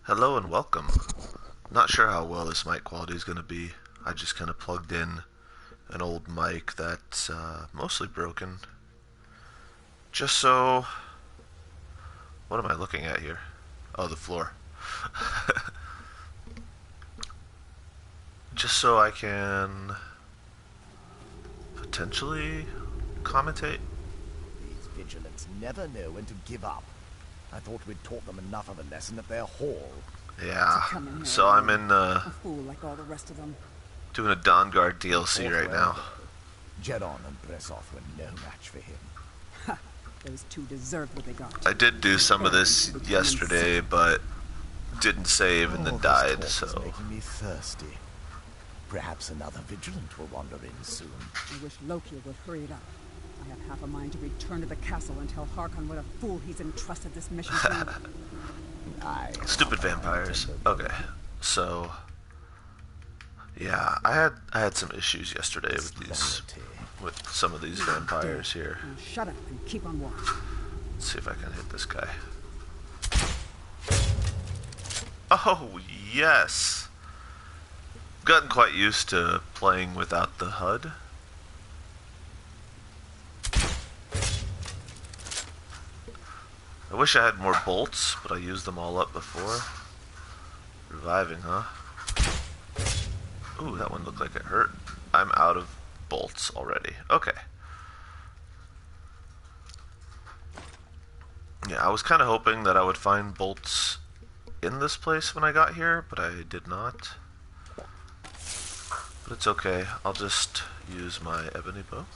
Hello and welcome. Not sure how well this mic quality is going to be. I just kind of plugged in an old mic that's mostly broken. Just so... What am I looking at here? Oh, the floor. Just so I can potentially commentate. These vigilants never know when to give up. I thought we'd taught them enough of a lesson at their hall. Yeah, so I'm in a fool like all the rest of them. doing a Dawn Guard DLC right now. Jedon and Bressoff were no match for him. Ha! Those two deserved what they got. I did do some of this yesterday, but didn't save and then died, This talk so... is making me thirsty. Perhaps another vigilant will wander in soon. I wish Loki would hurry it up. I have half a mind to return to the castle and tell Harkon what a fool he's entrusted this mission to. Stupid vampires. Okay, so... Yeah, I had some issues yesterday with some of these vampires here. Now shut up and keep on watch. Let's see if I can hit this guy. Oh, yes! Gotten quite used to playing without the HUD. I wish I had more bolts, but I used them all up before. Reviving, huh? Ooh, that one looked like it hurt. I'm out of bolts already. Okay. Yeah, I was kind of hoping that I would find bolts in this place when I got here, but I did not. But it's okay. I'll just use my ebony bow.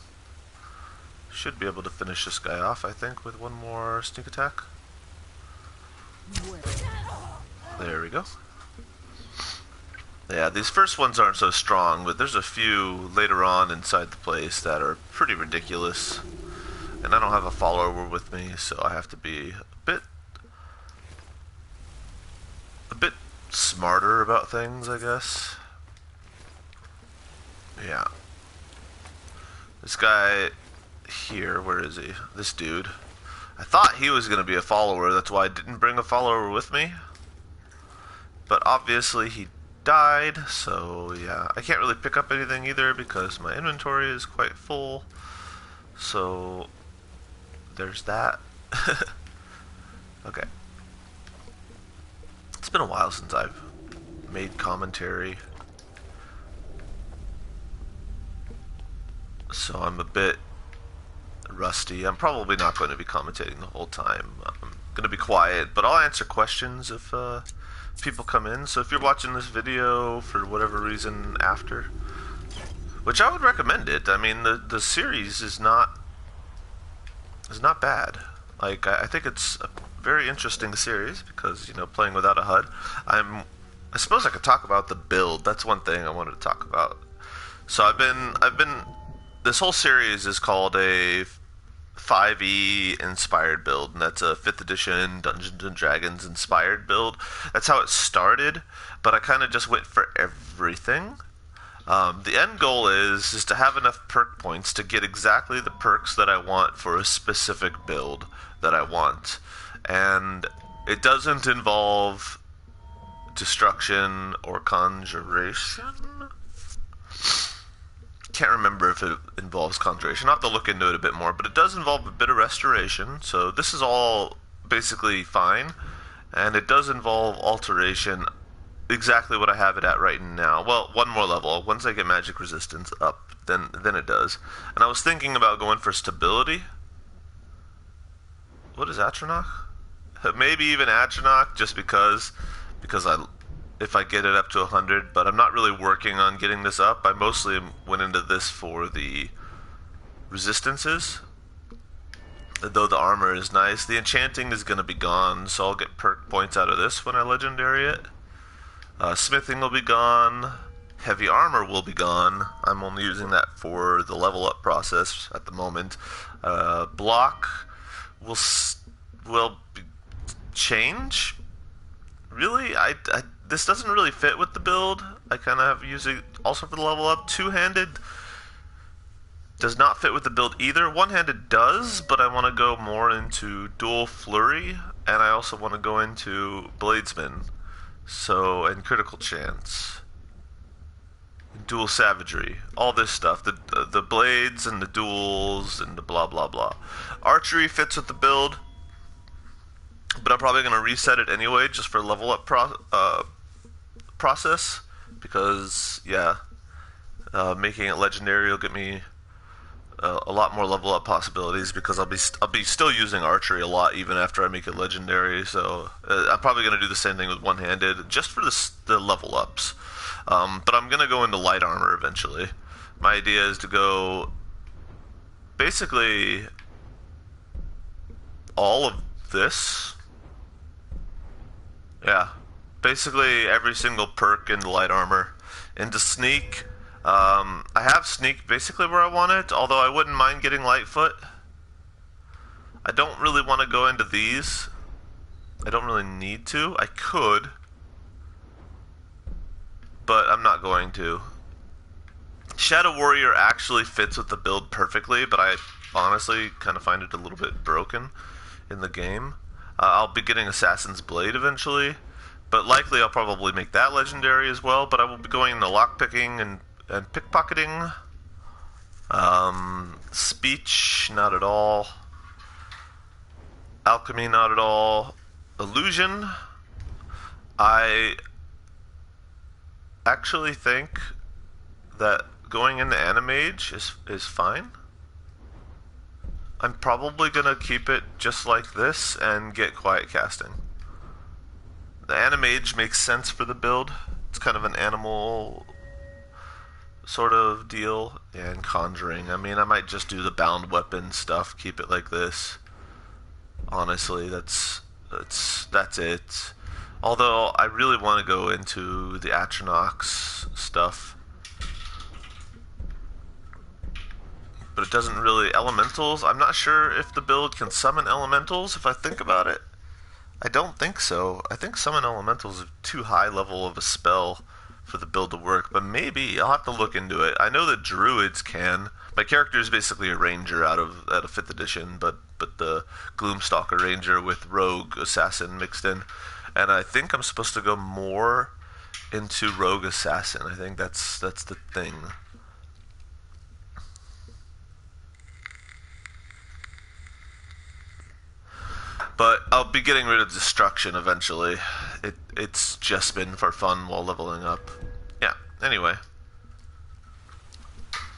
Should be able to finish this guy off, I think, with one more sneak attack. There we go. Yeah, these first ones aren't so strong, but there's a few later on inside the place that are pretty ridiculous. And I don't have a follower with me, so I have to be a bit smarter about things, I guess. Yeah. This guy here, where is he? This dude. I thought he was going to be a follower, that's why I didn't bring a follower with me. But obviously he died, so yeah. I can't really pick up anything either because my inventory is quite full. So there's that. Okay. It's been a while since I've made commentary. So I'm a bit rusty. I'm probably not going to be commentating the whole time. I'm going to be quiet, but I'll answer questions if people come in. So if you're watching this video for whatever reason after, which I would recommend it. I mean, the series is not bad. Like, I think it's a very interesting series because, you know, playing without a HUD. I suppose I could talk about the build. That's one thing I wanted to talk about. So I've been this whole series is called a 5e inspired build, and that's a 5th edition Dungeons and Dragons inspired build. That's how it started, but I kind of just went for everything. The end goal is to have enough perk points to get exactly the perks that I want for a specific build that I want. And it doesn't involve destruction or conjuration. Can't remember if it involves conjuration. I'll have to look into it a bit more, but it does involve a bit of restoration, so this is all basically fine. And it does involve alteration, exactly what I have it at right now. Well, one more level. Once I get magic resistance up, then it does. And I was thinking about going for stability. What is Atronach? Maybe even Atronach, just because if I get it up to 100, but I'm not really working on getting this up. I mostly went into this for the resistances, though the armor is nice. The enchanting is going to be gone, so I'll get perk points out of this when I legendary it. Smithing will be gone. Heavy armor will be gone. I'm only using that for the level up process at the moment. Block will change. Really, this doesn't really fit with the build. I kind of have used it also for the level up. Two-handed does not fit with the build either. One-handed does, but I want to go more into dual flurry, and I also want to go into bladesman. So, and critical chance. Dual savagery. All this stuff. The blades and the duels and the blah blah blah. Archery fits with the build. But I'm probably going to reset it anyway just for level up process. Because, yeah. Making it legendary will get me a lot more level up possibilities because I'll be still using archery a lot even after I make it legendary. So I'm probably going to do the same thing with one-handed just for the level ups. But I'm going to go into light armor eventually. My idea is to go basically all of this. Yeah, basically every single perk in the light armor. Into sneak. I have sneak basically where I want it, although I wouldn't mind getting Lightfoot. I don't really want to go into these. I don't really need to. I could, but I'm not going to. Shadow Warrior actually fits with the build perfectly, but I honestly kind of find it a little bit broken in the game. I'll be getting Assassin's Blade eventually, but likely I'll probably make that legendary as well, but I will be going into lockpicking and pickpocketing. Speech, not at all. Alchemy, not at all. Illusion, I actually think that going into Animage is fine. I'm probably gonna keep it just like this and get Quiet Casting. The Animage makes sense for the build. It's kind of an animal sort of deal. And Conjuring, I mean, I might just do the bound weapon stuff, keep it like this. Honestly, that's it. Although I really want to go into the Atronach's stuff, but it doesn't really. Elementals, I'm not sure if the build can summon elementals. If I think about it, I don't think so. I think summon elementals is too high level of a spell for the build to work, but maybe I'll have to look into it. I know that druids can. My character is basically a ranger out of 5th edition, but the Gloomstalker ranger with rogue assassin mixed in, and I think I'm supposed to go more into rogue assassin. I think that's the thing. But I'll be getting rid of destruction eventually. It's just been for fun while leveling up. Yeah, anyway.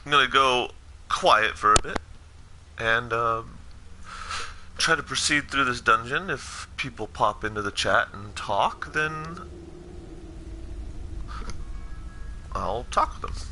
I'm gonna go quiet for a bit and try to proceed through this dungeon. If people pop into the chat and talk, then I'll talk with them.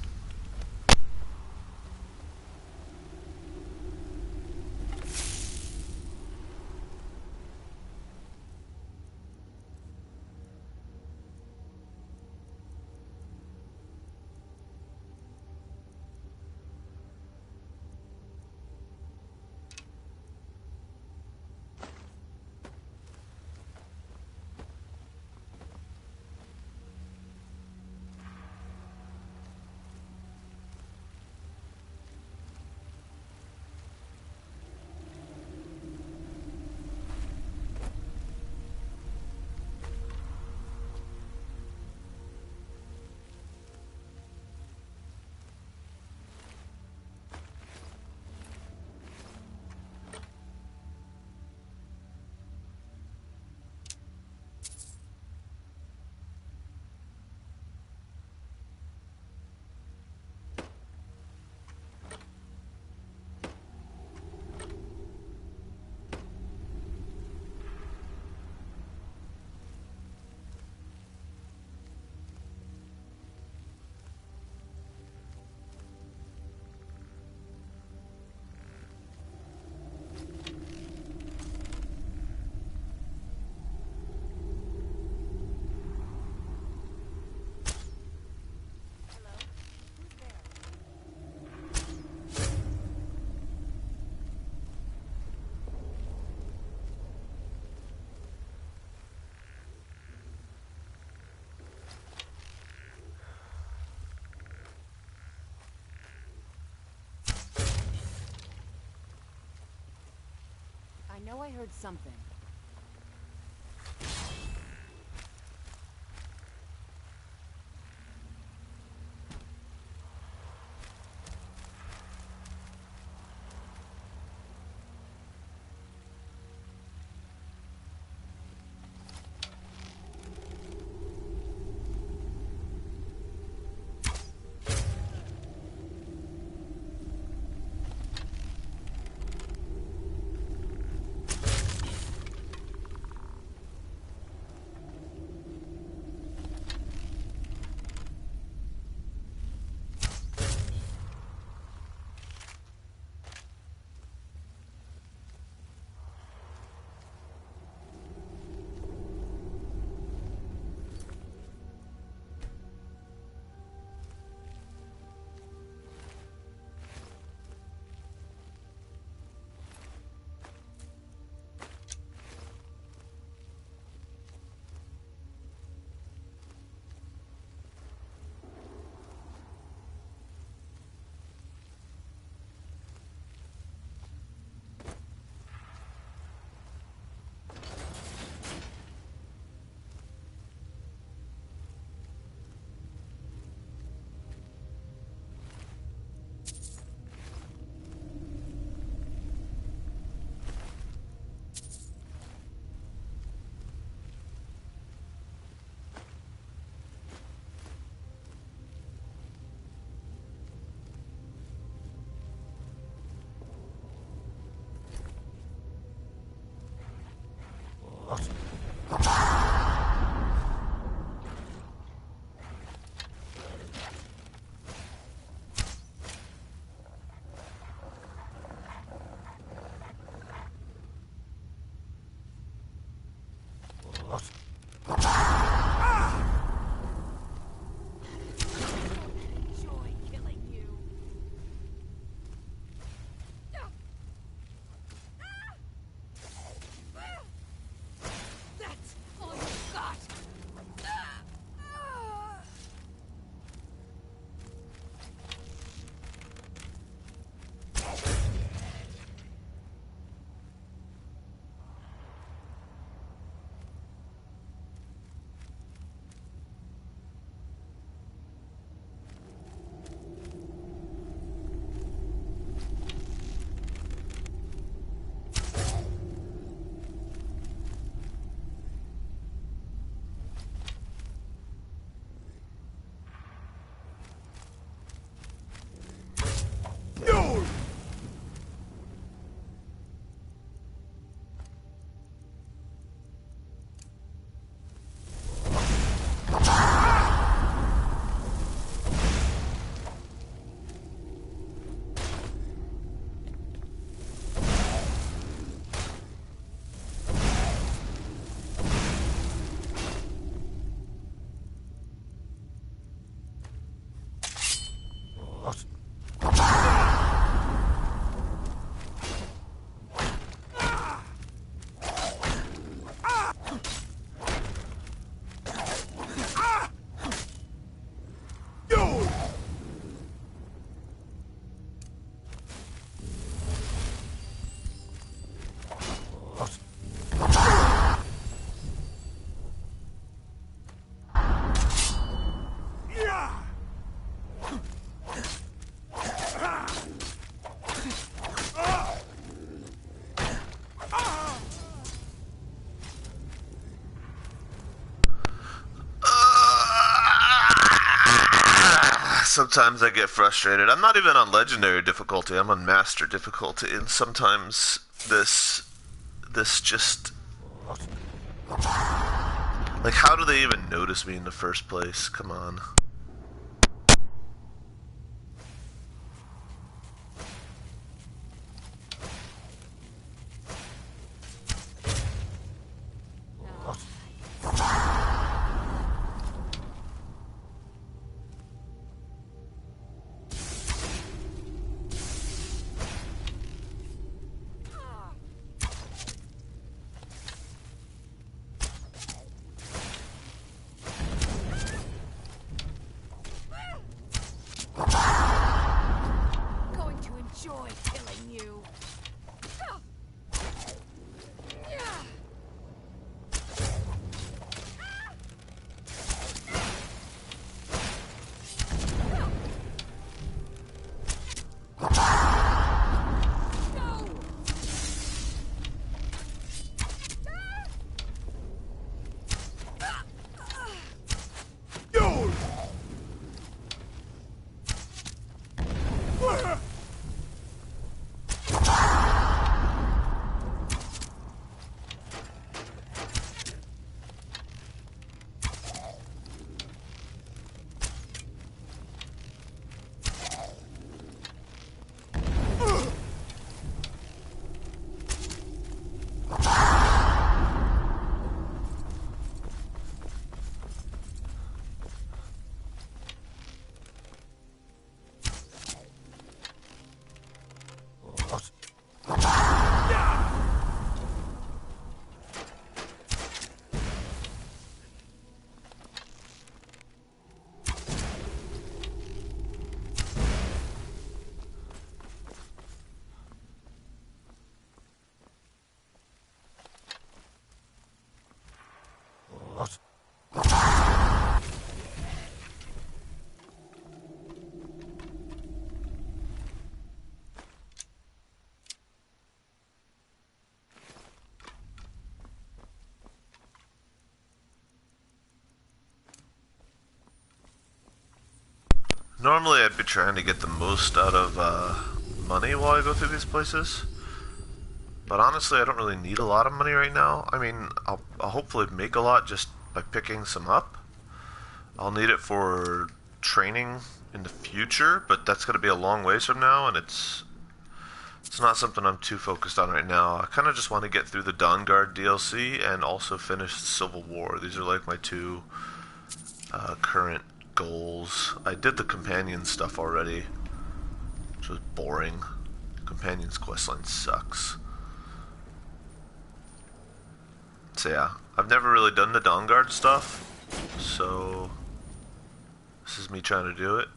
I know I heard something. Sometimes I get frustrated. I'm not even on legendary difficulty. I'm on master difficulty, and sometimes this just like, how do they even notice me in the first place? Come on. Normally I'd be trying to get the most out of money while I go through these places. But honestly, I don't really need a lot of money right now. I mean, I'll hopefully make a lot just by picking some up. I'll need it for training in the future, but that's going to be a long ways from now, and it's not something I'm too focused on right now. I kind of just want to get through the Dawn Guard DLC and also finish Civil War. These are like my two current goals. I did the companion stuff already, which was boring. Companion's questline sucks. So yeah, I've never really done the Dawn Guard stuff, so this is me trying to do it.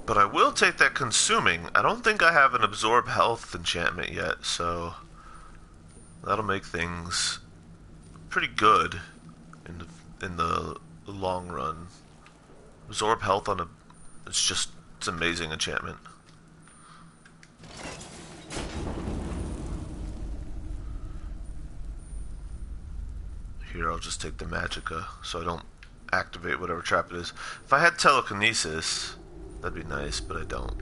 But I will take that consuming. I don't think I have an absorb health enchantment yet, so that'll make things pretty good in the long run. Absorb health on a it's amazing enchantment. Here I'll just take the Magicka so I don't activate whatever trap it is. If I had telekinesis, that'd be nice, but I don't.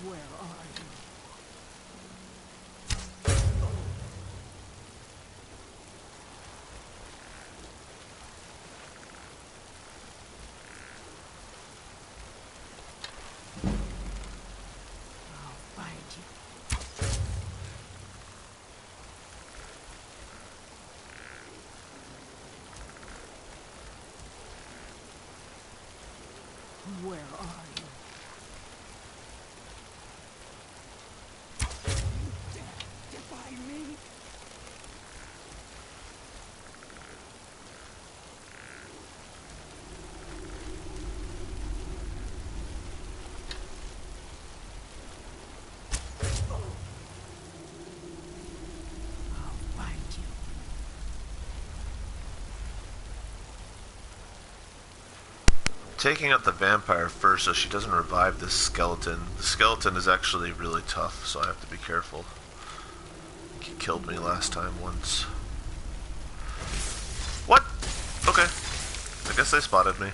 Where are you? I'll find you. Where are you? You dare defy me? I'll find you. Taking out the vampire first so she doesn't revive this skeleton. The skeleton is actually really tough, so I have to be careful. killed me last time once. What? Okay. I guess they spotted me.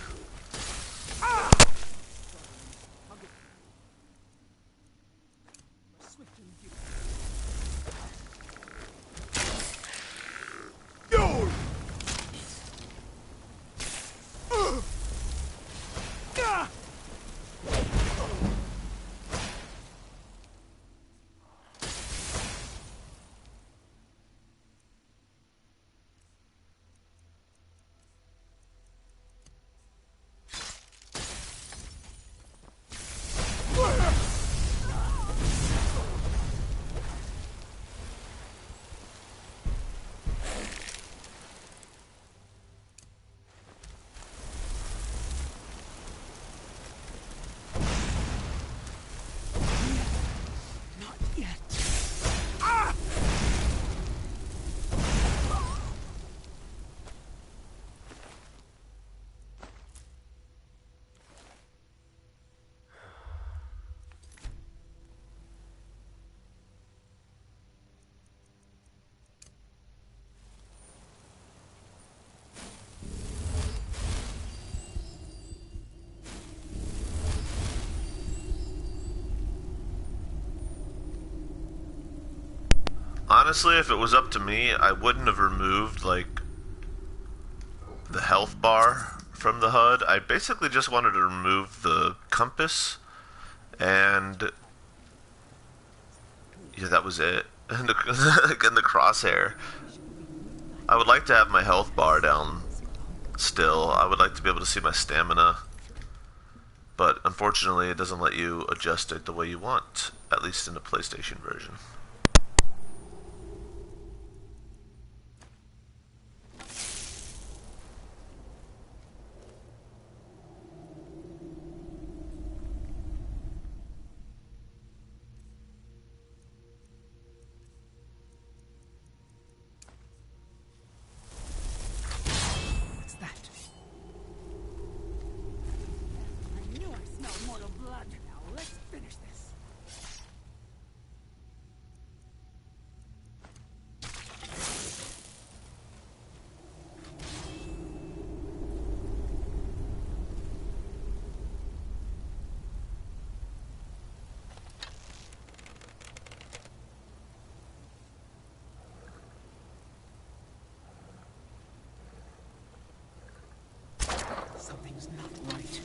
Honestly, if it was up to me, I wouldn't have removed, like, the health bar from the HUD. I basically just wanted to remove the compass, and yeah, that was it. And the crosshair. I would like to have my health bar down still. I would like to be able to see my stamina, but unfortunately it doesn't let you adjust it the way you want, at least in the PlayStation version. Something's not right.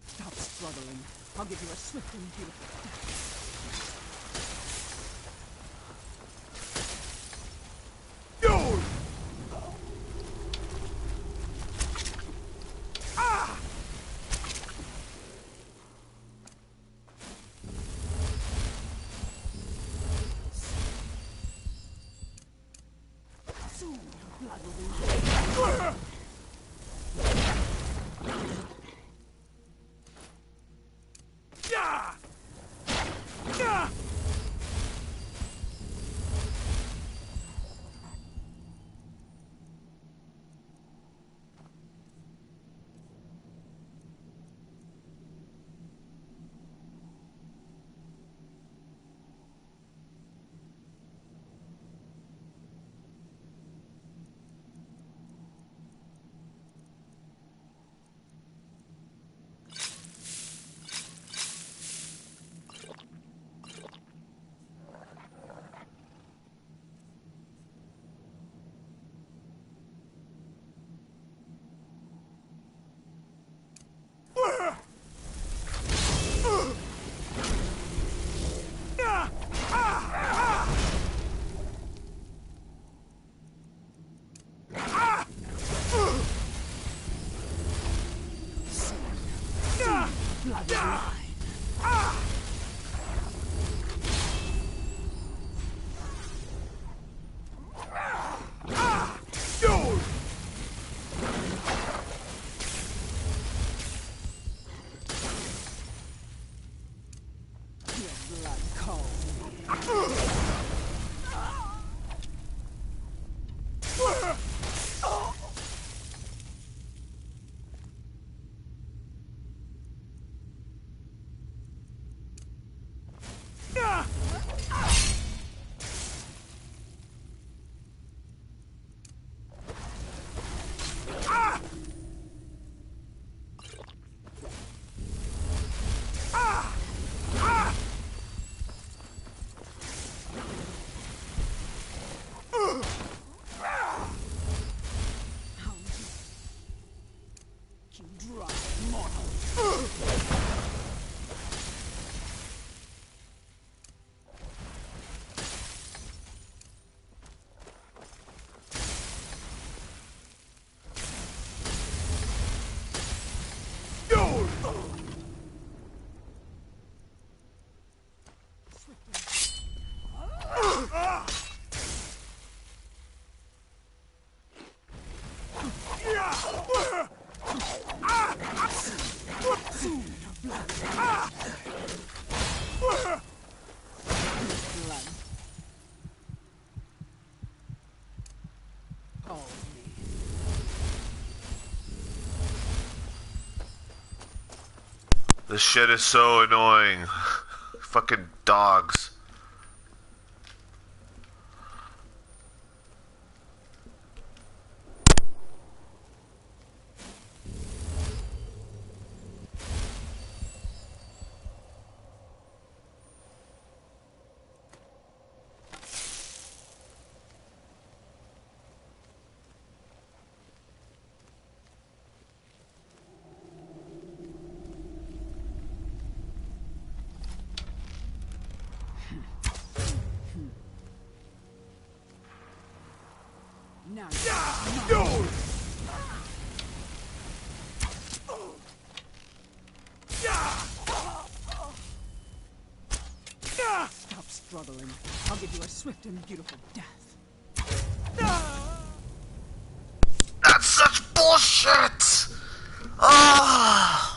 Stop struggling. I'll give you a swift and beautiful death. Soon your blood will be blood line. This shit is so annoying. Fucking dogs. Now stop struggling. I'll give you a swift and beautiful death. That's such bullshit! Ah!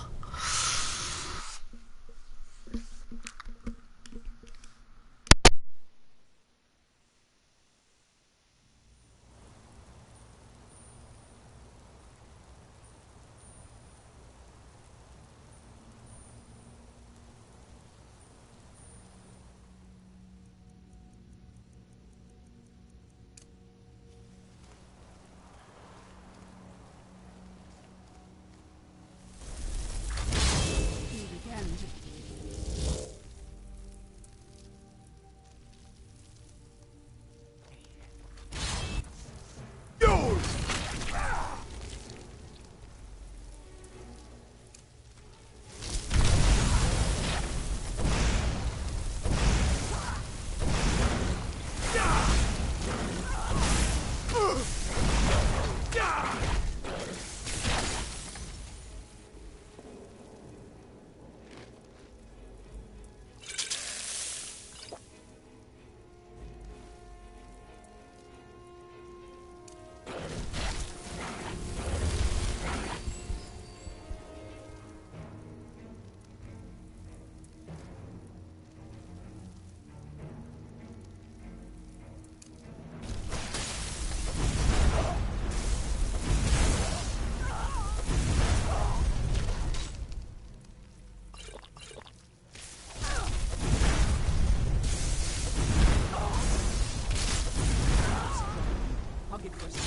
I'll give you a swift.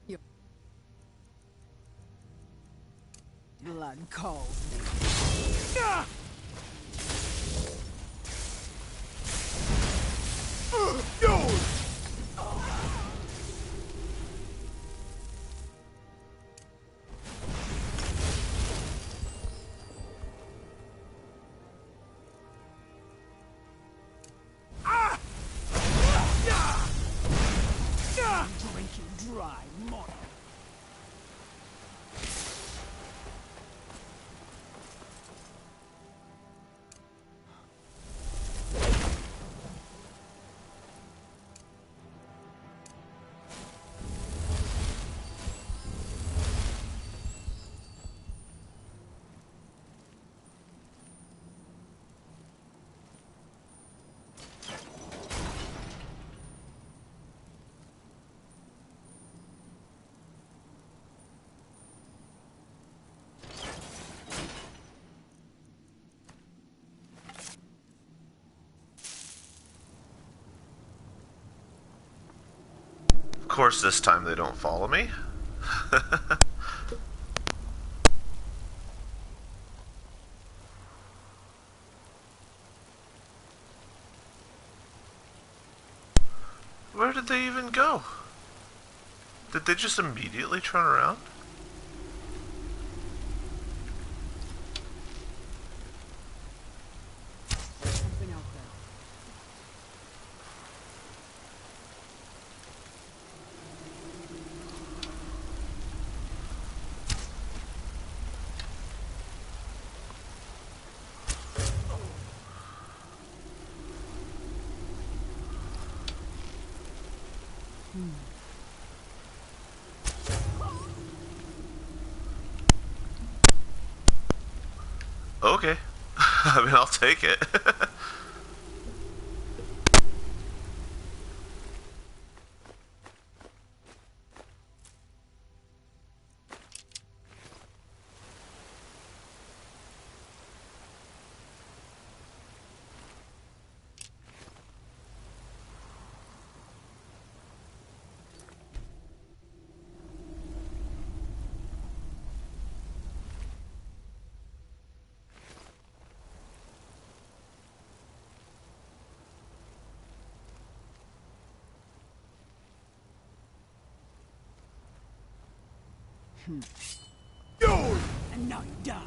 Your blood calls me. Drink you dry, mortal. Of course, this time they don't follow me. Where did they even go? Did they just immediately turn around? There's something out there. Okay. I mean, I'll take it. And now you die.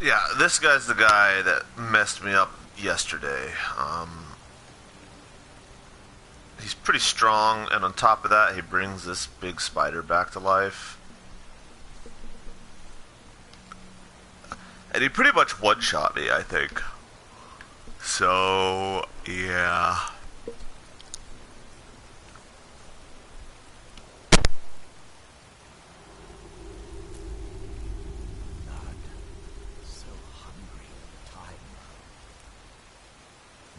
Yeah, this guy's the guy that messed me up yesterday. He's pretty strong, and on top of that, he brings this big spider back to life. And he pretty much one-shot me, I think. So, yeah. So hungry all the time.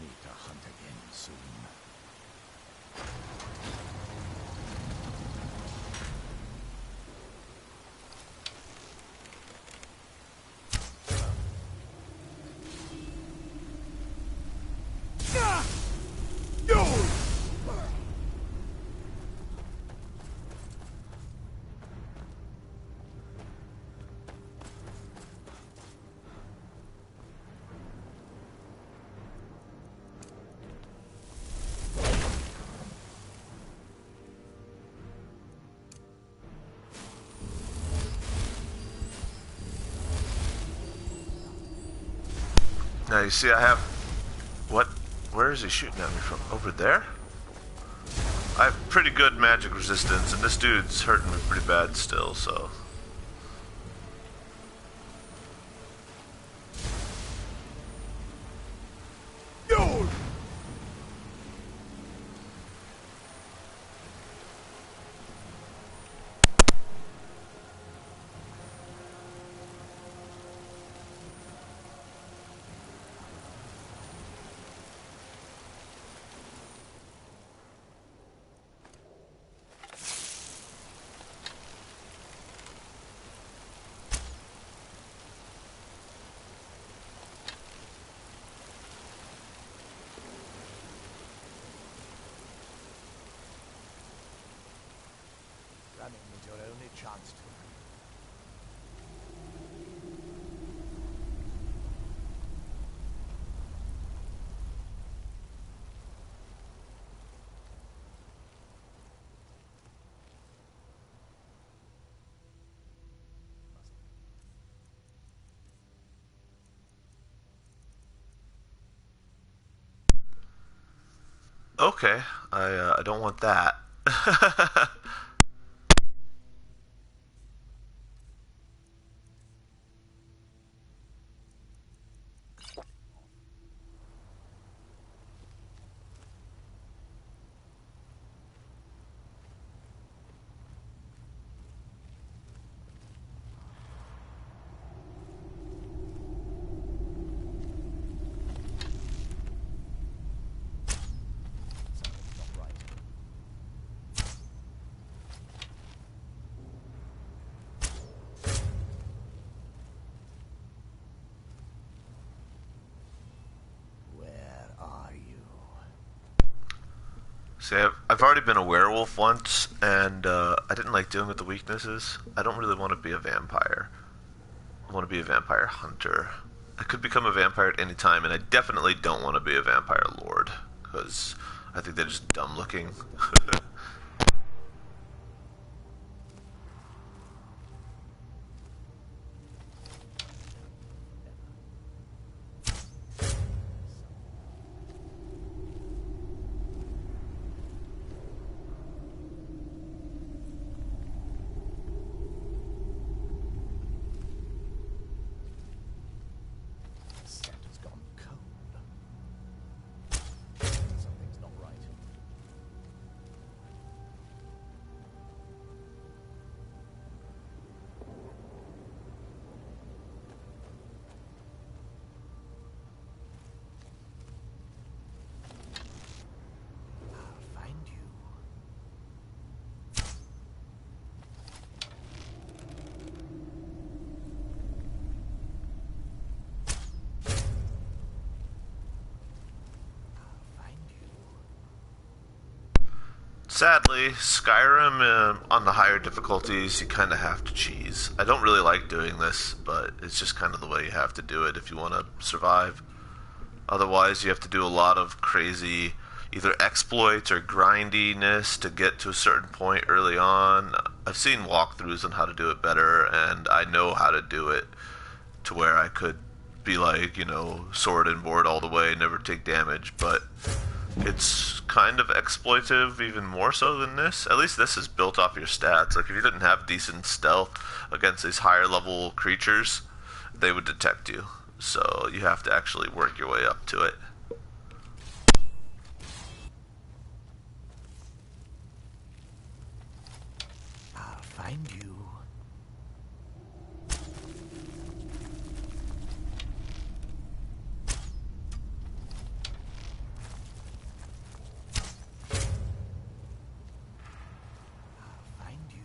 Need to hunt again soon. Now you see I have... What? Where is he shooting at me from? Over there? I have pretty good magic resistance, and this dude's hurting me pretty bad still, so... Running is your only chance to. Okay, I don't want that. See, I've already been a werewolf once, and I didn't like dealing with the weaknesses. I don't really want to be a vampire. I want to be a vampire hunter. I could become a vampire at any time, and I definitely don't want to be a vampire lord, because I think they're just dumb looking. The scent has gone cold. Something's not right. I'll find you. Find you. Sadly, Skyrim, on the higher difficulties, you kind of have to cheese. I don't really like doing this, but it's just kind of the way you have to do it if you want to survive. Otherwise, you have to do a lot of crazy either exploits or grindiness to get to a certain point early on. I've seen walkthroughs on how to do it better, and I know how to do it to where I could be like, sword and board all the way, never take damage, but it's kind of exploitive, even more so than this. At least this is built off your stats. Like, if you didn't have decent stealth against these higher level creatures, they would detect you. So you have to actually work your way up to it. I'll find you. I'll find you.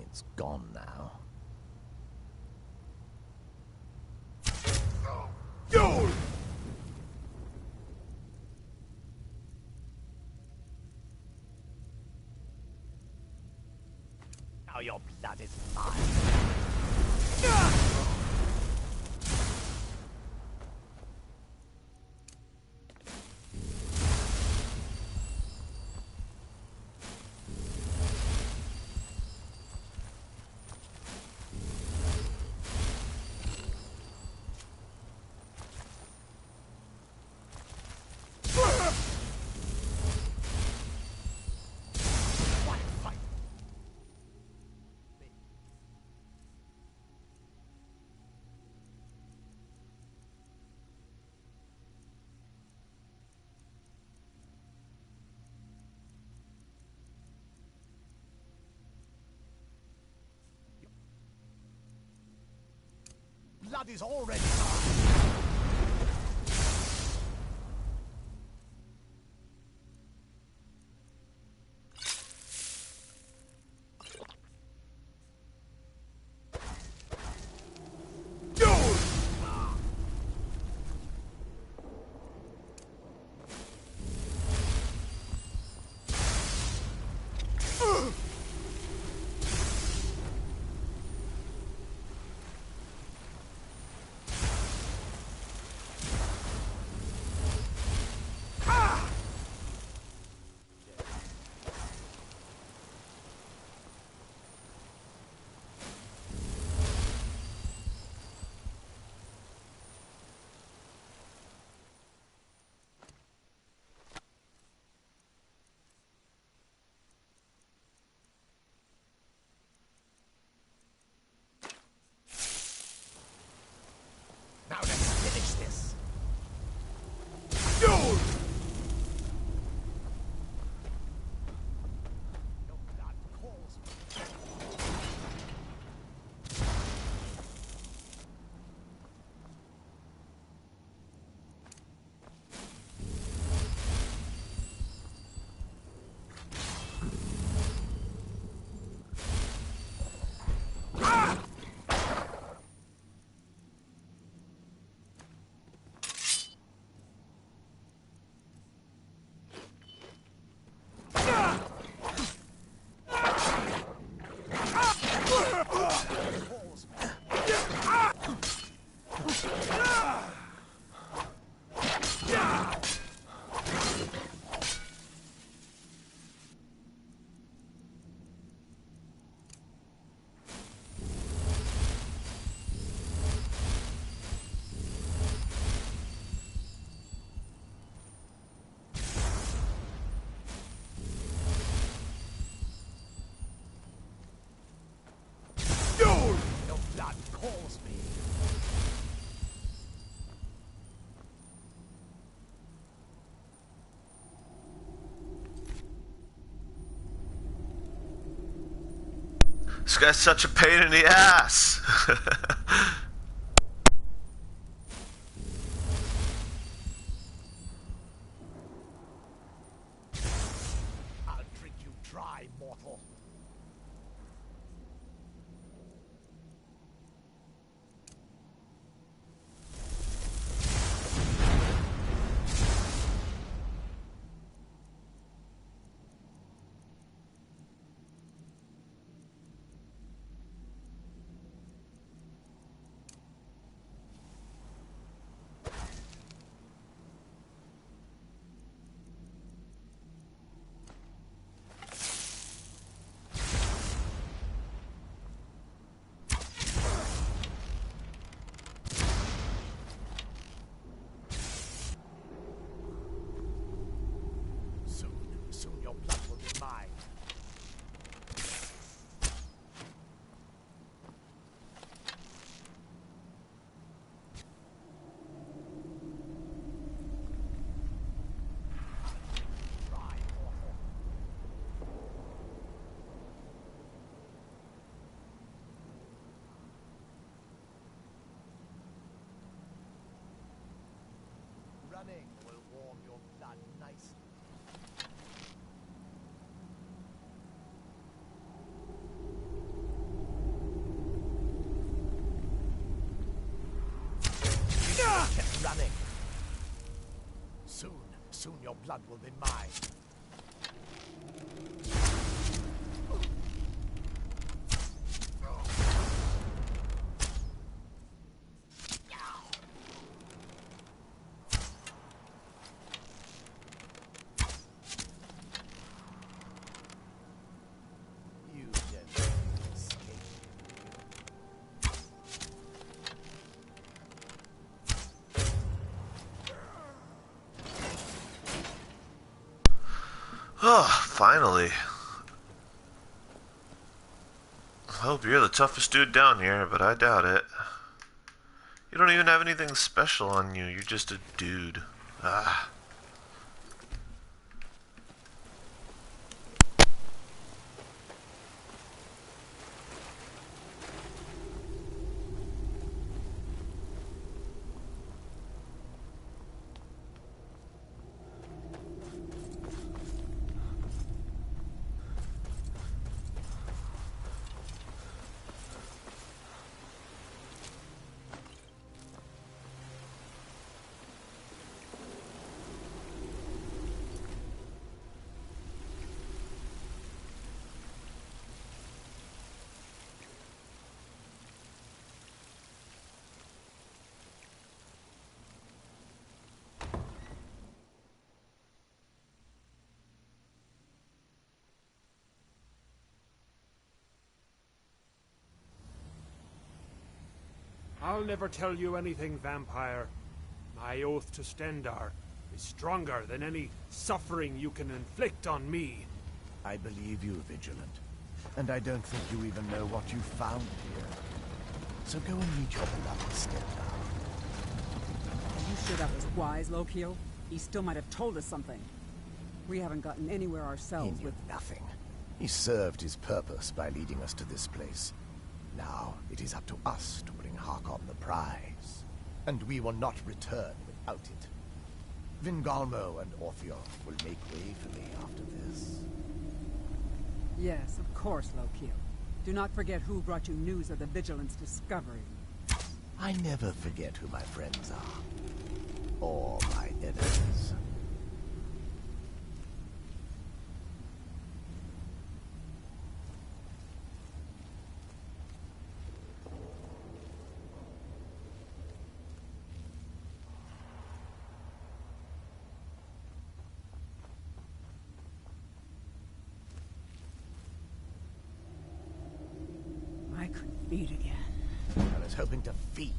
It's gone now. Now your blood is mine. Blood is already mine. This guy's such a pain in the ass. I'll drink you dry, mortal. Soon your blood will be mine. Dry, mortal. Running will warm your blood nicely. Kept running. Soon your blood will be mine. You didn't escape. Oh, finally. I hope you're the toughest dude down here, but I doubt it. You don't even have anything special on you. You're just a dude. Ah. I'll never tell you anything, vampire. My oath to Stendar is stronger than any suffering you can inflict on me. I believe you, Vigilant. And I don't think you even know what you found here. So go and meet your beloved Stendar. Are you sure that was wise, Lokio? He still might have told us something. We haven't gotten anywhere He ourselves knew with... nothing. He served his purpose by leading us to this place. Now it is up to us to bring Harkon the prize. And we will not return without it. Vingalmo and Orpheon will make way for me after this. Yes, of course, Lokio. Do not forget who brought you news of the Vigilance discovery. I never forget who my friends are. Or my enemies. I couldn't feed again. I was hoping to feed.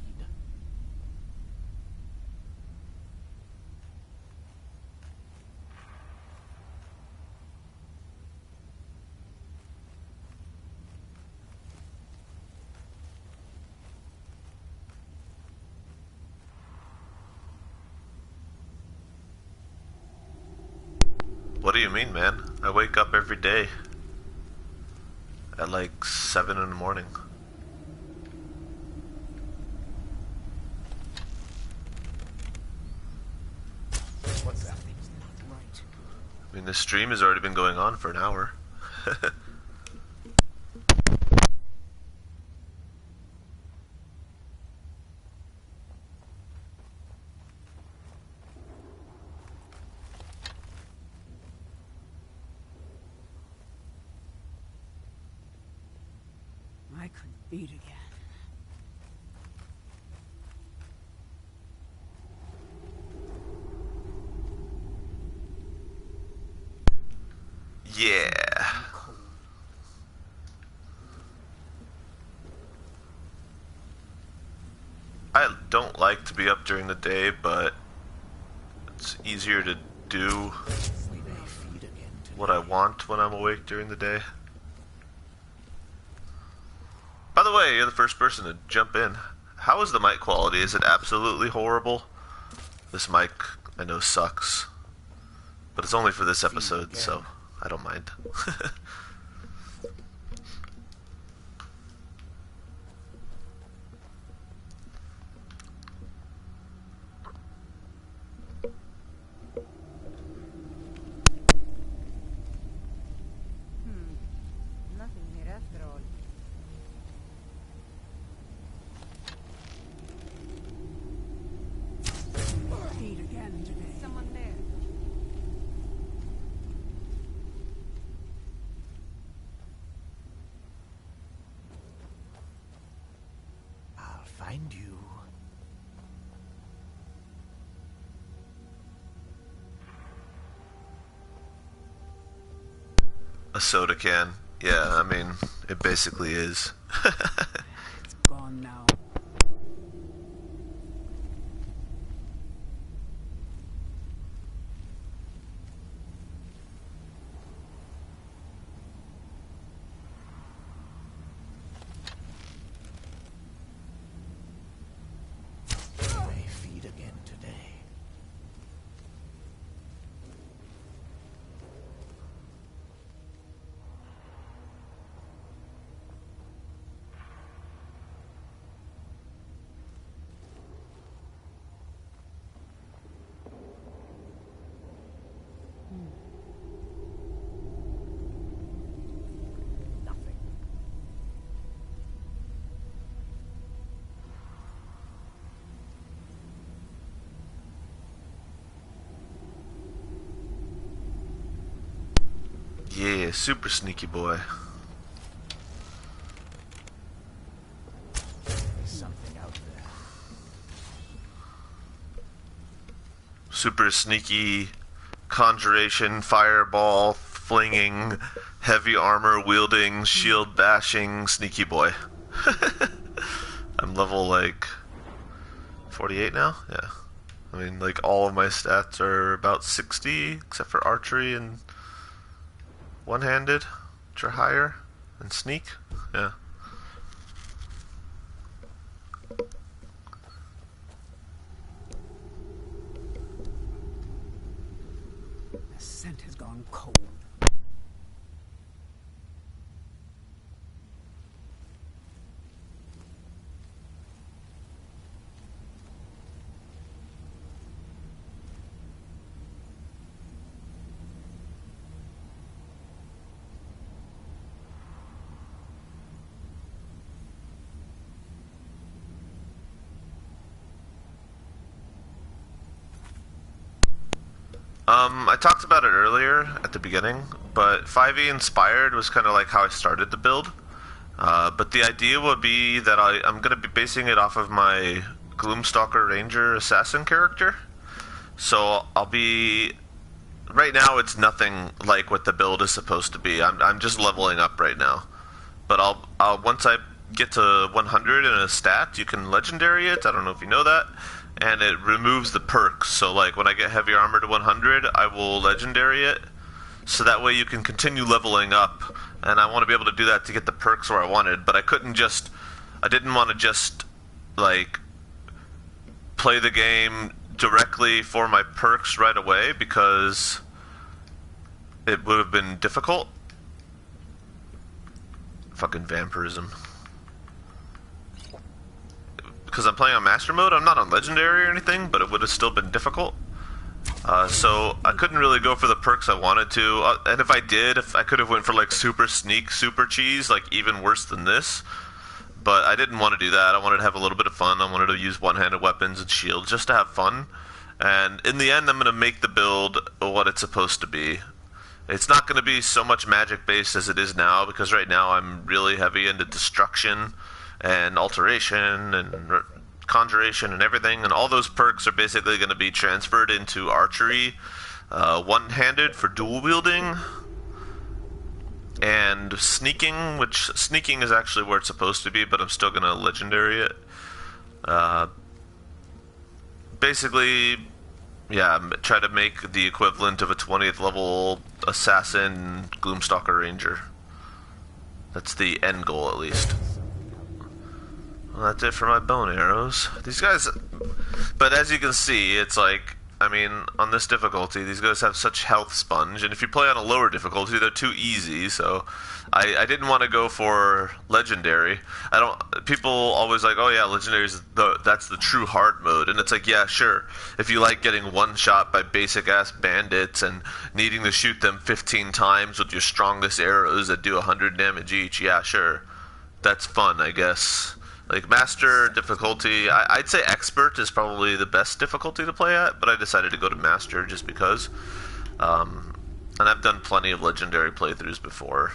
What do you mean, man? I wake up every day. at like 7 in the morning. What's that? Something's not right. I mean, the stream has already been going on for an hour. I couldn't beat again. Yeah. I don't like to be up during the day, but it's easier to do We may feed again today. what I want when I'm awake during the day. By the way, you're the first person to jump in. How is the mic quality? Is it absolutely horrible? This mic, I know, sucks. But it's only for this episode, so I don't mind. Nothing here after all. Feed again today. Someone there. I'll find you. A soda can. Yeah, I mean, it basically is. It's gone now. We may feed again today. Nothing. Yeah, super sneaky boy. There's something out there. Super sneaky, conjuration, fireball, flinging, heavy armor wielding, shield bashing, sneaky boy. I'm level like 48 now? Yeah. I mean, like all of my stats are about 60, except for archery and one-handed, which are higher, and sneak. Yeah. The scent has gone cold. I talked about it earlier at the beginning, but 5e Inspired was kind of like how I started the build. But the idea would be that I'm going to be basing it off of my Gloomstalker Ranger Assassin character. So I'll be... Right now it's nothing like what the build is supposed to be. I'm just leveling up right now. But I'll once I get to 100 in a stat, you can legendary it. I don't know if you know that. And it removes the perks. So like when I get heavy armor to 100, I will legendary it. So that way you can continue leveling up. And I want to be able to do that to get the perks where I wanted. But I didn't want to just like play the game directly for my perks right away, because it would have been difficult. fucking vampirism. Because I'm playing on Master Mode, I'm not on Legendary or anything, but it would have still been difficult. So I couldn't really go for the perks I wanted to, and if I did, if I could have went for like Super Sneak, Super Cheese, like even worse than this. But I didn't want to do that. I wanted to have a little bit of fun. I wanted to use one-handed weapons and shields just to have fun. And in the end, I'm going to make the build what it's supposed to be. It's not going to be so much magic-based as it is now, because right now I'm really heavy into destruction and alteration and conjuration and everything. And all those perks are basically going to be transferred into archery, one-handed for dual-wielding, and sneaking, which sneaking is actually where it's supposed to be, but I'm still going to legendary it. Basically, yeah, try to make the equivalent of a 20th level assassin Gloomstalker Ranger. That's the end goal, at least. Well, that's it for my bone arrows. These guys... But as you can see, it's like... I mean, on this difficulty, these guys have such health sponge, and if you play on a lower difficulty, they're too easy, so I didn't want to go for legendary. People always like, oh yeah, legendary is that's the true hard mode, and it's like, yeah, sure. If you like getting one shot by basic ass bandits and needing to shoot them 15 times with your strongest arrows that do 100 damage each, yeah, sure. That's fun, I guess. Like, Master difficulty, I'd say Expert is probably the best difficulty to play at, but I decided to go to Master just because. And I've done plenty of Legendary playthroughs before.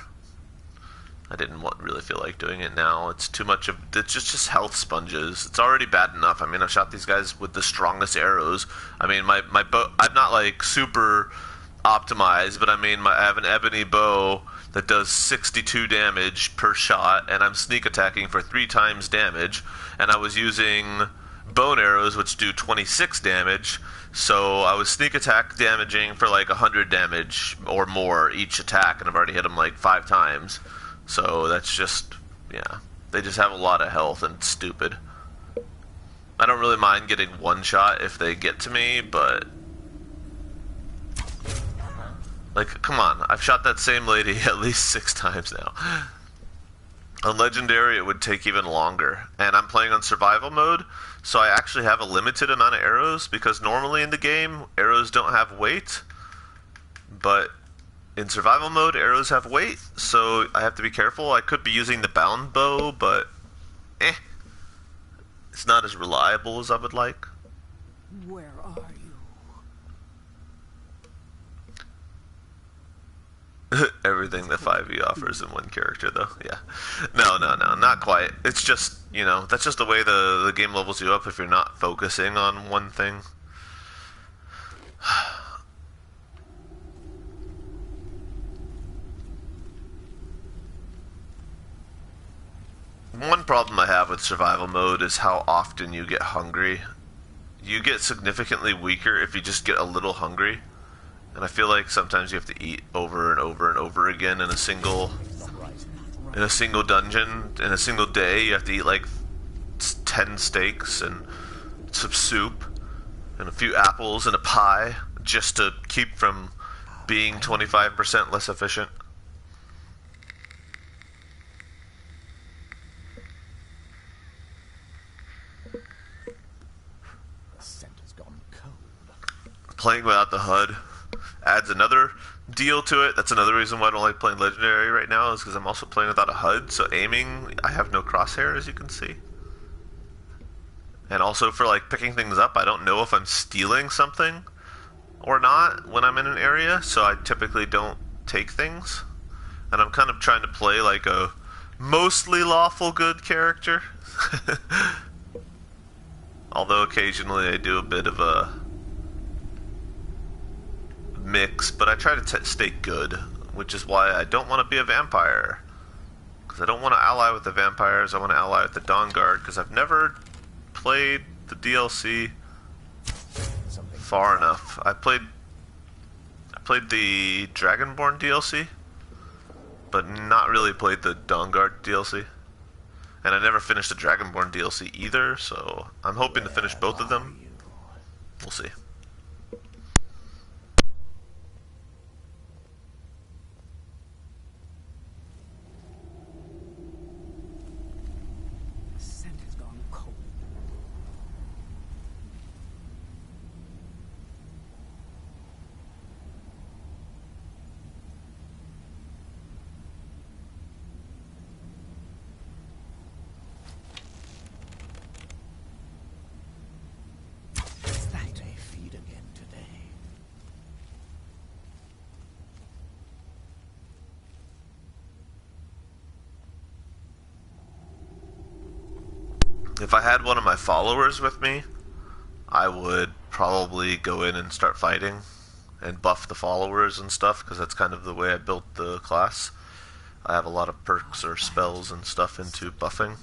I didn't really feel like doing it now. It's too much of... It's just health sponges. It's already bad enough. I mean, I've shot these guys with the strongest arrows. I mean, my bow... I'm not, like, super optimized, but I mean, I have an ebony bow that does 62 damage per shot, and I'm sneak attacking for 3 times damage, and I was using bone arrows which do 26 damage, so I was sneak attack damaging for like 100 damage or more each attack, and I've already hit them like 5 times. So that's just, yeah, they just have a lot of health and it's stupid. I don't really mind getting one shot if they get to me, but like, come on, I've shot that same lady at least 6 times now. On Legendary, it would take even longer. And I'm playing on Survival Mode, so I actually have a limited amount of arrows, because normally in the game, arrows don't have weight. But in Survival Mode, arrows have weight, so I have to be careful. I could be using the bound bow, but it's not as reliable as I would like. Where are you? Everything that 5e offers in one character, though. Yeah. No, not quite. It's just, you know, that's just the way the game levels you up if you're not focusing on one thing. One problem I have with survival mode is how often you get hungry. You get significantly weaker if you just get a little hungry. And I feel like sometimes you have to eat over and over and over again in a single dungeon, in a single day. You have to eat like 10 steaks and some soup and a few apples and a pie just to keep from being 25% less efficient. The scent has gone cold. Playing without the HUD adds another deal to it. That's another reason why I don't like playing Legendary right now, is because I'm also playing without a HUD, so aiming, I have no crosshair, as you can see. And also for like picking things up, I don't know if I'm stealing something or not when I'm in an area, so I typically don't take things. And I'm kind of trying to play like a mostly lawful good character. Although occasionally I do a bit of a mix, but I try to stay good, which is why I don't want to be a vampire, because I don't want to ally with the vampires. I want to ally with the Dawn Guard, because I've never played the DLC far enough. I played the Dragonborn DLC, but not really played the Dawn Guard DLC, and I never finished the Dragonborn DLC either, so I'm hoping to finish both of them. We'll see. If I had one of my followers with me, I would probably go in and start fighting and buff the followers and stuff, because that's kind of the way I built the class. I have a lot of perks or spells and stuff into buffing.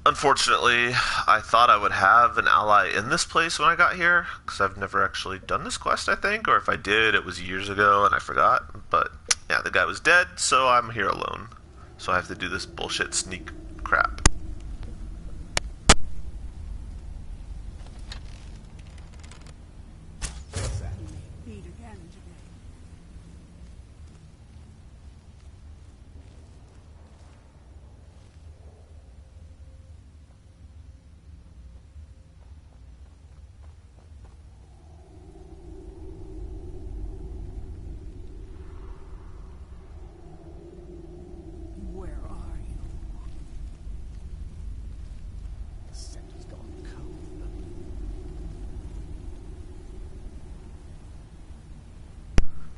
Unfortunately, I thought I would have an ally in this place when I got here, because I've never actually done this quest, I think, or if I did, it was years ago and I forgot. But yeah, the guy was dead, so I'm here alone. So I have to do this bullshit sneak crap. What's that? Beat again today. Where are you? The scent has gone cold.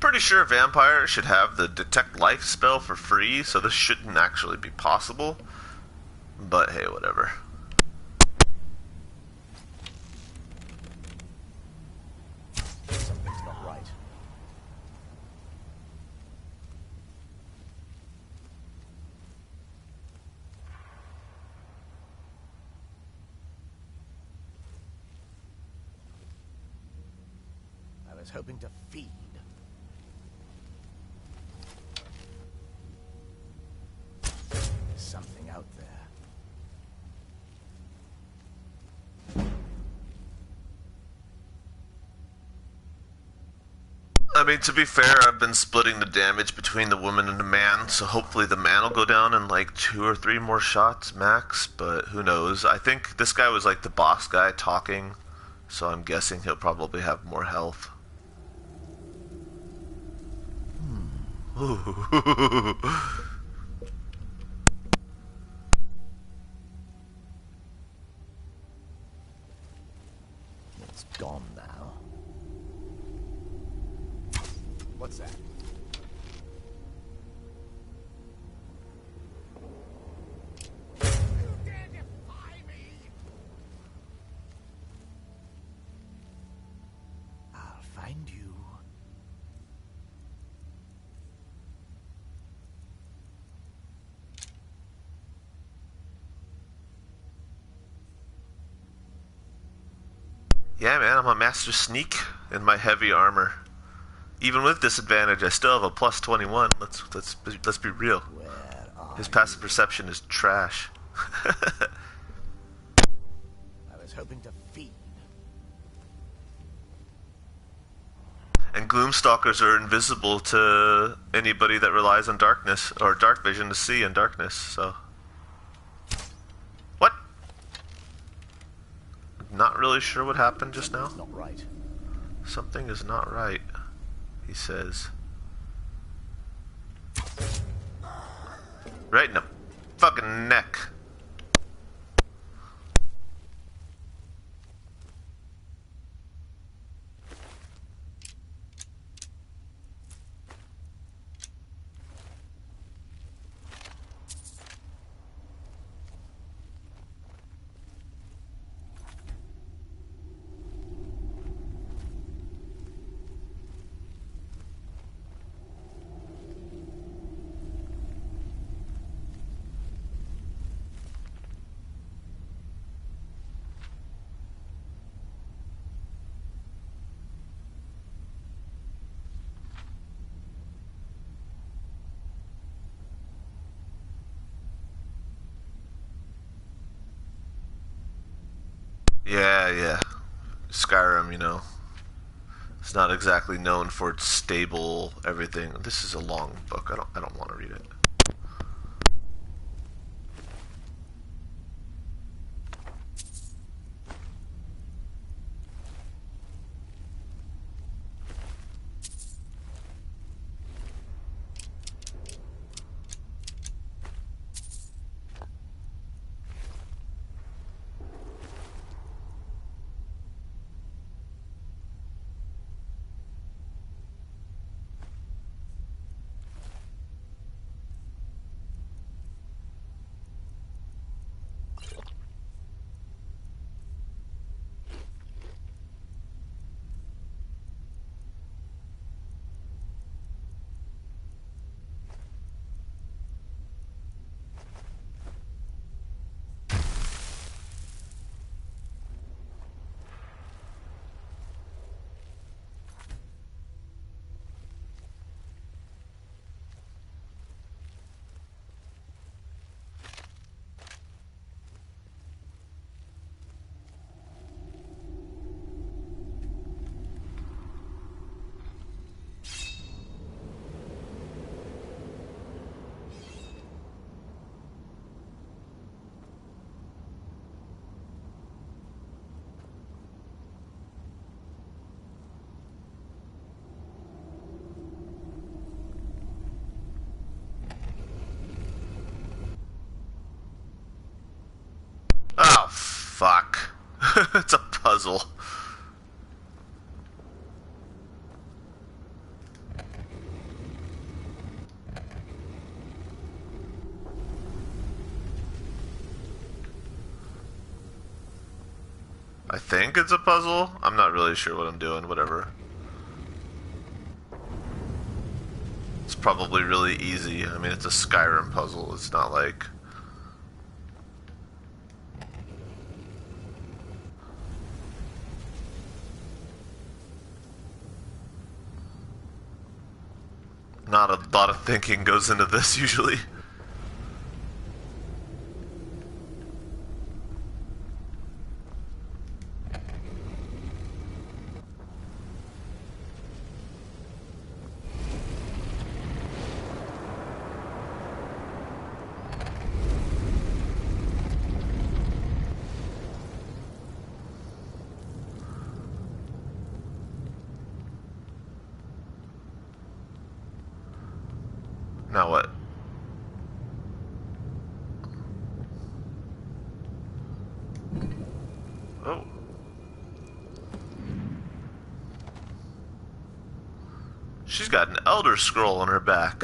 Pretty sure vampire should have the detect life spell for free, so this shouldn't actually be possible. But hey, whatever. Something's not right. I was hoping to feed. There's something out there. I mean, to be fair, I've been splitting the damage between the woman and the man, so hopefully the man will go down in like 2 or 3 more shots max, but who knows. I think this guy was like the boss guy talking, so I'm guessing he'll probably have more health. Ooh. It's gone now. What's that? You dare defy me! I'll find you. Yeah, man, I'm a master sneak in my heavy armor. Even with disadvantage, I still have a plus 21. Let's be real. Where are His you? passive perception is trash. I was hoping to feed. And Gloomstalkers are invisible to anybody that relies on darkness or dark vision to see in darkness. So, what? Not really sure what happened just now. It's not right. Something is not right, he says. Right in the fucking neck. Yeah. Skyrim, you know. It's not exactly known for its stable everything. This is a long book. I don't want to read it. Fuck. It's a puzzle. I think it's a puzzle. I'm not really sure what I'm doing. Whatever. It's probably really easy. I mean, it's a Skyrim puzzle. It's not like... Not a lot of thinking goes into this usually. Now what? Oh. She's got an Elder Scroll on her back.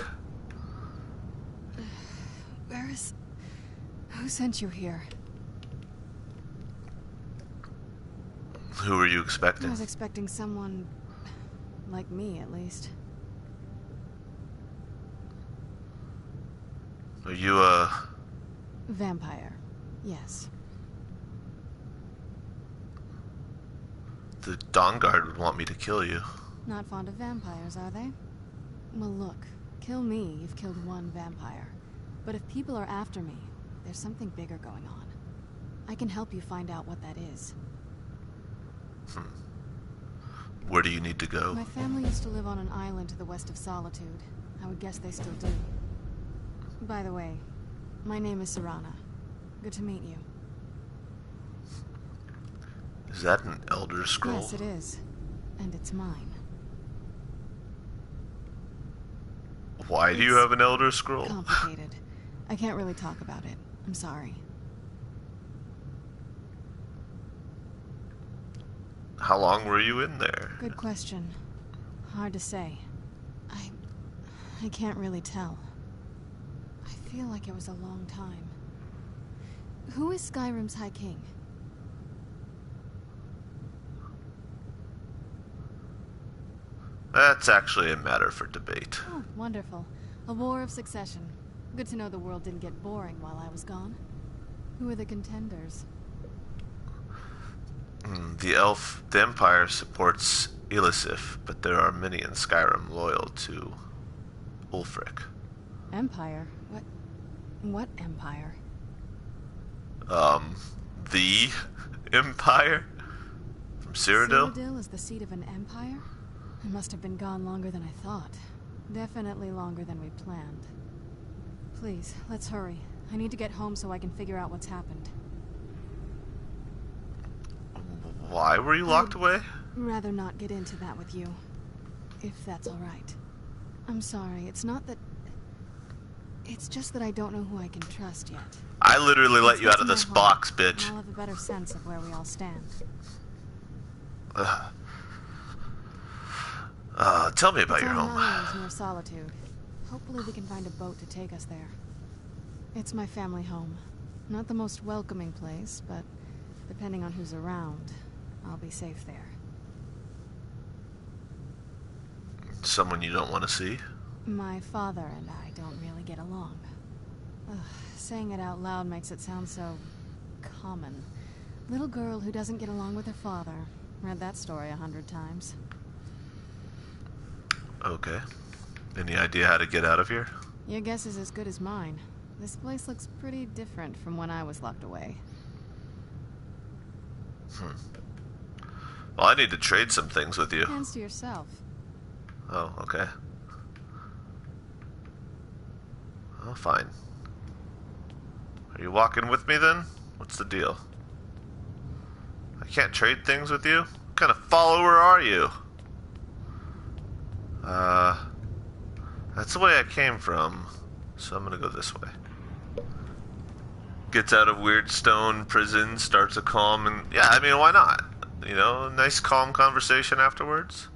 Where is... Who sent you here? Who were you I expecting? was expecting someone... like me, at least. Are you a... Vampire. Yes. The Dawnguard would want me to kill you. Not fond of vampires, are they? Well, look. Kill me, you've killed one vampire. But if people are after me, there's something bigger going on. I can help you find out what that is. Where do you need to go? My family used to live on an island to the west of Solitude. I would guess they still do. By the way, my name is Serana. Good to meet you. Is that an Elder Scroll? Yes, it is. And it's mine. Why do you have an Elder Scroll? Complicated. I can't really talk about it. I'm sorry. How long were you in there? Good question. Hard to say. I can't really tell. I feel like it was a long time. Who is Skyrim's High King? That's actually a matter for debate. Oh, wonderful. A war of succession. Good to know the world didn't get boring while I was gone. Who are the contenders? The Empire supports Elisif, but there are many in Skyrim loyal to Ulfric. Empire? What empire? The Empire? From Cyrodiil? Cyrodiil is the seat of an empire? I must have been gone longer than I thought. Definitely longer than we planned. Please, let's hurry. I need to get home so I can figure out what's happened. Why were you locked away? Rather not get into that with you. If that's alright. I'm sorry, it's not that... It's just that I don't know who I can trust yet. I literally let you out of Let's this get to my home, box, bitch. and I'll have a better sense of where we all stand. Tell me about It's your on an home. island near Solitude. Hopefully we can find a boat to take us there. It's my family home. Not the most welcoming place, but depending on who's around, I'll be safe there. Someone you don't want to see? My father and I don't really get along. Ugh, saying it out loud makes it sound so... common. Little girl who doesn't get along with her father. Read that story 100 times. Okay. Any idea how to get out of here? Your guess is as good as mine. This place looks pretty different from when I was locked away. Well, I need to trade some things with you. Hands to yourself. Oh, okay. Oh, fine. Are you walking with me then? What's the deal? I can't trade things with you? What kind of follower are you? That's the way I came from, so I'm gonna go this way. gets out of weird stone prison, starts a calm, and yeah, I mean, why not? You know, nice calm conversation afterwards.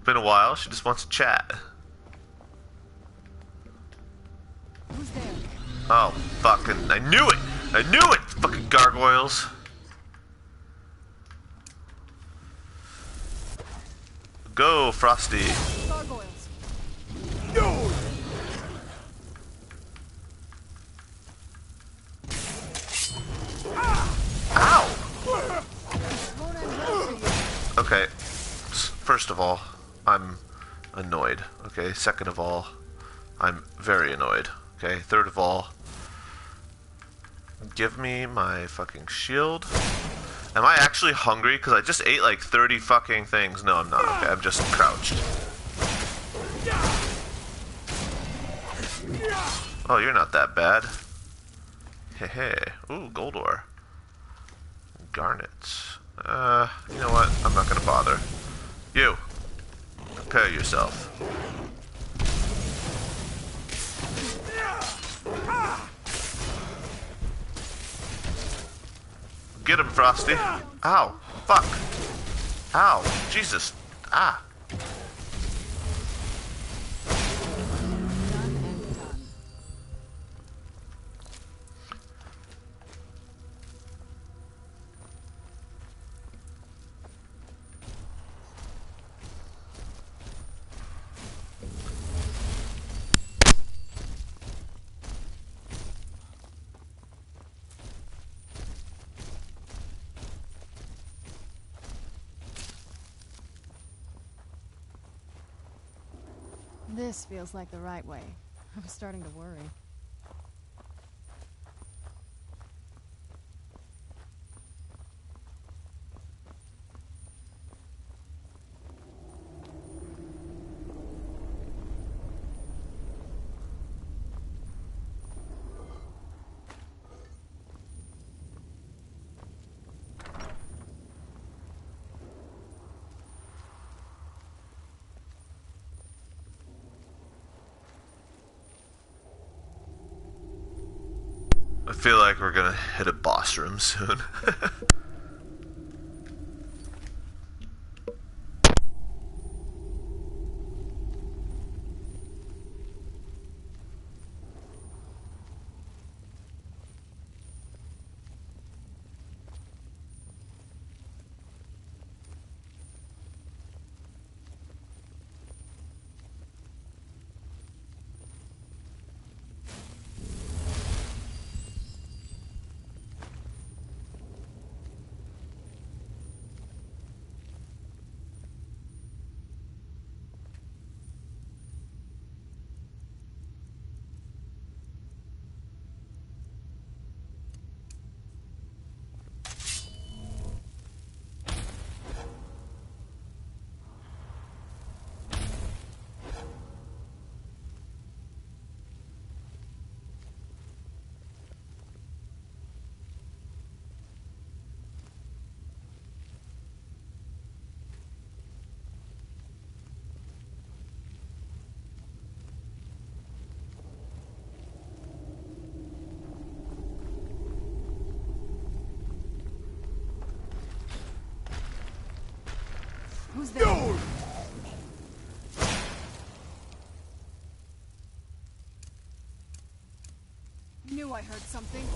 Been a while, she just wants to chat. Who's there? Oh, fucking, I knew it! I knew it! Fucking gargoyles. Go, Frosty. Gargoyles. No! Ow! Won't end well for you. Okay, first of all, I'm annoyed. Okay, second of all, I'm very annoyed. Okay, third of all, give me my fucking shield. Am I actually hungry? Because I just ate like 30 fucking things. No, I'm not. Okay, I'm just crouched. Oh, you're not that bad. Hey, hey. Ooh, gold ore. Garnets. You know what? I'm not gonna bother. You. Prepare yourself. Get him, Frosty. Ow. Fuck. Ow. Jesus. Ah. Done and done. This feels like the right way. I'm starting to worry. I feel like we're gonna hit a boss room soon. Who's there? No! Knew I heard something.